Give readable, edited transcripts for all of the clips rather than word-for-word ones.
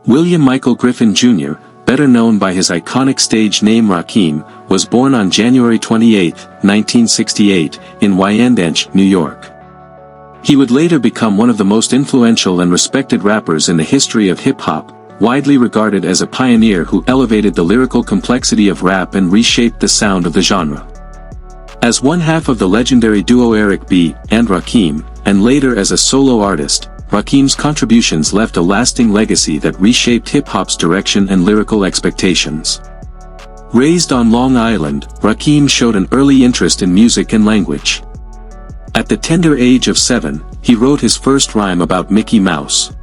William Michael Griffin Jr., better known by his iconic stage name Rakim, was born on January 28, 1968, in Wyandanch, New York. He would later become one of the most influential and respected rappers in the history of hip-hop, widely regarded as a pioneer who elevated the lyrical complexity of rap and reshaped the sound of the genre. As one half of the legendary duo Eric B. and Rakim, and later as a solo artist, Rakim's contributions left a lasting legacy that reshaped hip-hop's direction and lyrical expectations. Raised on Long Island, Rakim showed an early interest in music and language. At the tender age of 7, he wrote his first rhyme about Mickey Mouse.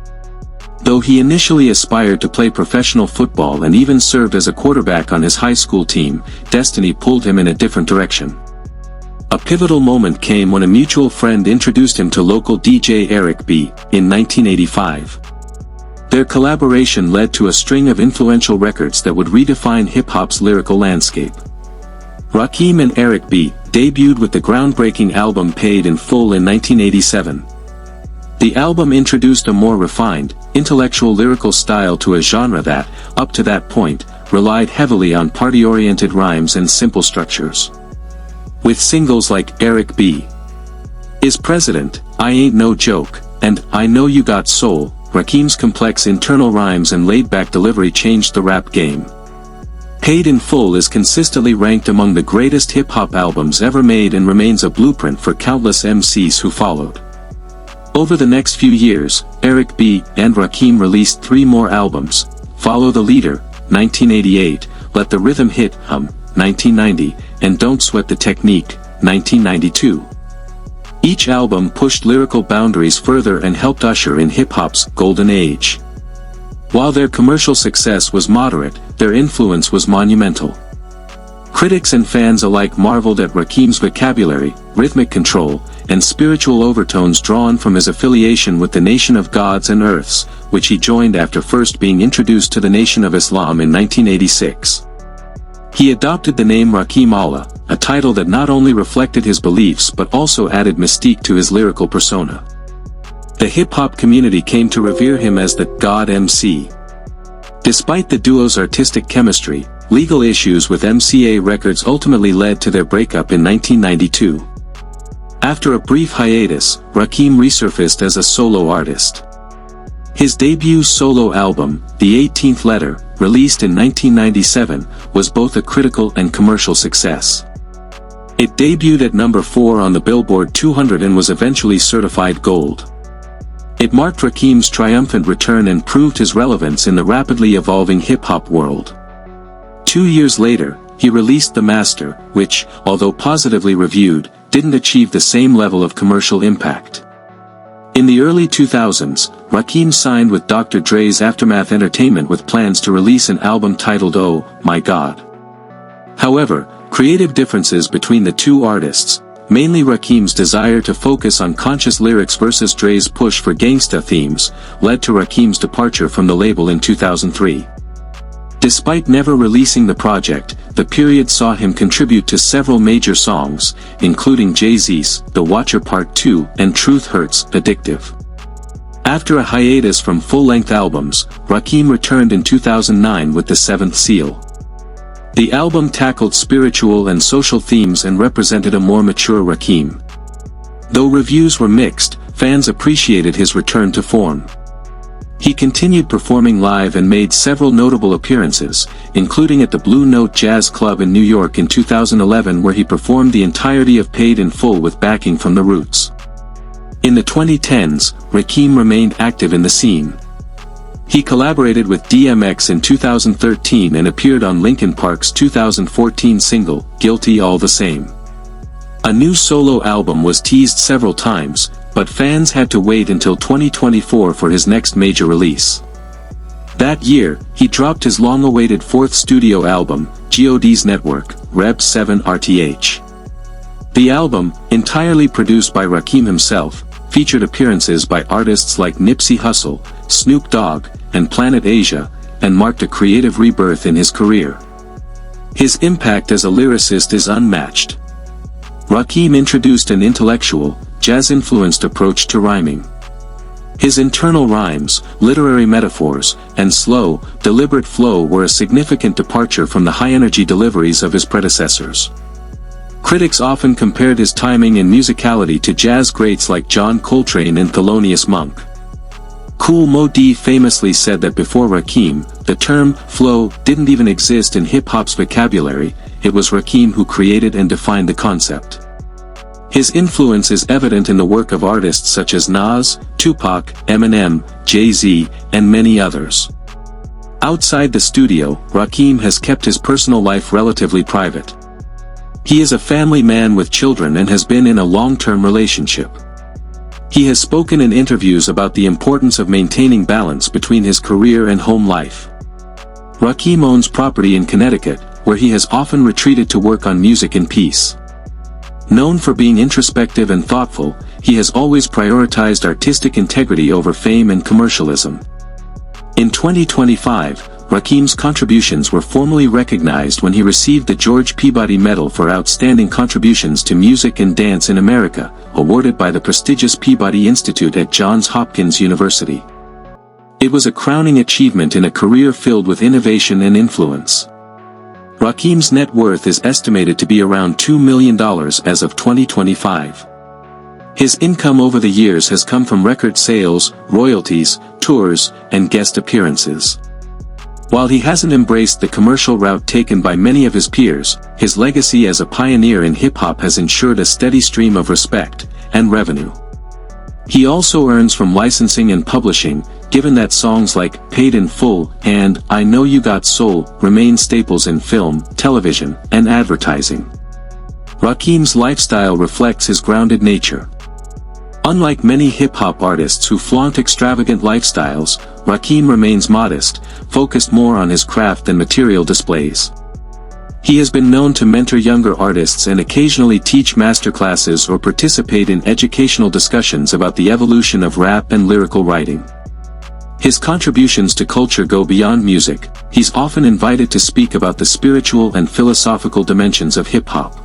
Though he initially aspired to play professional football and even served as a quarterback on his high school team, destiny pulled him in a different direction. A pivotal moment came when a mutual friend introduced him to local DJ Eric B. in 1985. Their collaboration led to a string of influential records that would redefine hip-hop's lyrical landscape. Rakim and Eric B. debuted with the groundbreaking album Paid in Full in 1987. The album introduced a more refined, intellectual lyrical style to a genre that, up to that point, relied heavily on party-oriented rhymes and simple structures. With singles like Eric B. is President, I Ain't No Joke, and I Know You Got Soul, Rakim's complex internal rhymes and laid-back delivery changed the rap game. Paid in Full is consistently ranked among the greatest hip-hop albums ever made and remains a blueprint for countless MCs who followed. Over the next few years, Eric B. and Rakim released 3 more albums: Follow the Leader, 1988, Let the Rhythm Hit, 1990, and Don't Sweat the Technique, 1992. Each album pushed lyrical boundaries further and helped usher in hip-hop's golden age. While their commercial success was moderate, their influence was monumental. Critics and fans alike marveled at Rakim's vocabulary, rhythmic control, and spiritual overtones drawn from his affiliation with the Nation of Gods and Earths, which he joined after first being introduced to the Nation of Islam in 1986. He adopted the name Rakim Allah, a title that not only reflected his beliefs but also added mystique to his lyrical persona. The hip-hop community came to revere him as the God MC. Despite the duo's artistic chemistry, legal issues with MCA Records ultimately led to their breakup in 1992. After a brief hiatus, Rakim resurfaced as a solo artist. His debut solo album, The 18th Letter, released in 1997, was both a critical and commercial success. It debuted at number 4 on the Billboard 200 and was eventually certified gold. It marked Rakim's triumphant return and proved his relevance in the rapidly evolving hip-hop world. 2 years later, he released The Master, which, although positively reviewed, didn't achieve the same level of commercial impact. In the early 2000s, Rakim signed with Dr. Dre's Aftermath Entertainment with plans to release an album titled Oh, My God. However, creative differences between the two artists, mainly Rakim's desire to focus on conscious lyrics versus Dre's push for gangsta themes, led to Rakim's departure from the label in 2003. Despite never releasing the project, the period saw him contribute to several major songs, including Jay-Z's The Watcher Part 2 and Truth Hurts, Addictive. After a hiatus from full-length albums, Rakim returned in 2009 with The Seventh Seal. The album tackled spiritual and social themes and represented a more mature Rakim. Though reviews were mixed, fans appreciated his return to form. He continued performing live and made several notable appearances, including at the Blue Note Jazz Club in New York in 2011 where he performed the entirety of Paid in Full with backing from The Roots. In the 2010s, Rakim remained active in the scene. He collaborated with DMX in 2013 and appeared on Linkin Park's 2014 single, Guilty All the Same. A new solo album was teased several times, but fans had to wait until 2024 for his next major release. That year, he dropped his long-awaited 4th studio album, G.O.D's Network, Reb 7 RTH. The album, entirely produced by Rakim himself, featured appearances by artists like Nipsey Hussle, Snoop Dogg, and Planet Asia, and marked a creative rebirth in his career. His impact as a lyricist is unmatched. Rakim introduced an intellectual, jazz-influenced approach to rhyming. His internal rhymes, literary metaphors, and slow, deliberate flow were a significant departure from the high-energy deliveries of his predecessors. Critics often compared his timing and musicality to jazz greats like John Coltrane and Thelonious Monk. Kool Moe Dee famously said that before Rakim, the term flow didn't even exist in hip-hop's vocabulary. It was Rakim who created and defined the concept. His influence is evident in the work of artists such as Nas, Tupac, Eminem, Jay-Z, and many others. Outside the studio, Rakim has kept his personal life relatively private. He is a family man with children and has been in a long-term relationship. He has spoken in interviews about the importance of maintaining balance between his career and home life. Rakim owns property in Connecticut, where he has often retreated to work on music in peace. Known for being introspective and thoughtful, he has always prioritized artistic integrity over fame and commercialism. In 2025, Rakim's contributions were formally recognized when he received the George Peabody Medal for Outstanding Contributions to Music and Dance in America, awarded by the prestigious Peabody Institute at Johns Hopkins University. It was a crowning achievement in a career filled with innovation and influence. Rakim's net worth is estimated to be around $2 million as of 2025. His income over the years has come from record sales, royalties, tours, and guest appearances. While he hasn't embraced the commercial route taken by many of his peers, his legacy as a pioneer in hip-hop has ensured a steady stream of respect and revenue. He also earns from licensing and publishing, given that songs like Paid in Full and I Know You Got Soul remain staples in film, television, and advertising. Rakim's lifestyle reflects his grounded nature. Unlike many hip-hop artists who flaunt extravagant lifestyles, Rakim remains modest, focused more on his craft than material displays. He has been known to mentor younger artists and occasionally teach masterclasses or participate in educational discussions about the evolution of rap and lyrical writing. His contributions to culture go beyond music. He's often invited to speak about the spiritual and philosophical dimensions of hip-hop.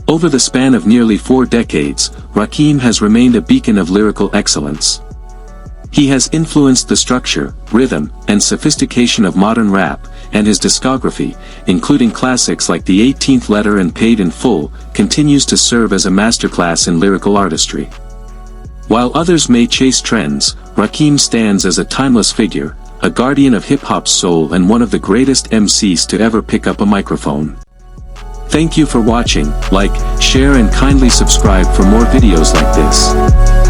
Over the span of nearly 4 decades, Rakim has remained a beacon of lyrical excellence. He has influenced the structure, rhythm, and sophistication of modern rap, and his discography, including classics like The 18th Letter and Paid in Full, continues to serve as a masterclass in lyrical artistry. While others may chase trends, Rakim stands as a timeless figure, a guardian of hip-hop's soul and one of the greatest MCs to ever pick up a microphone. Thank you for watching. Like, share and kindly subscribe for more videos like this.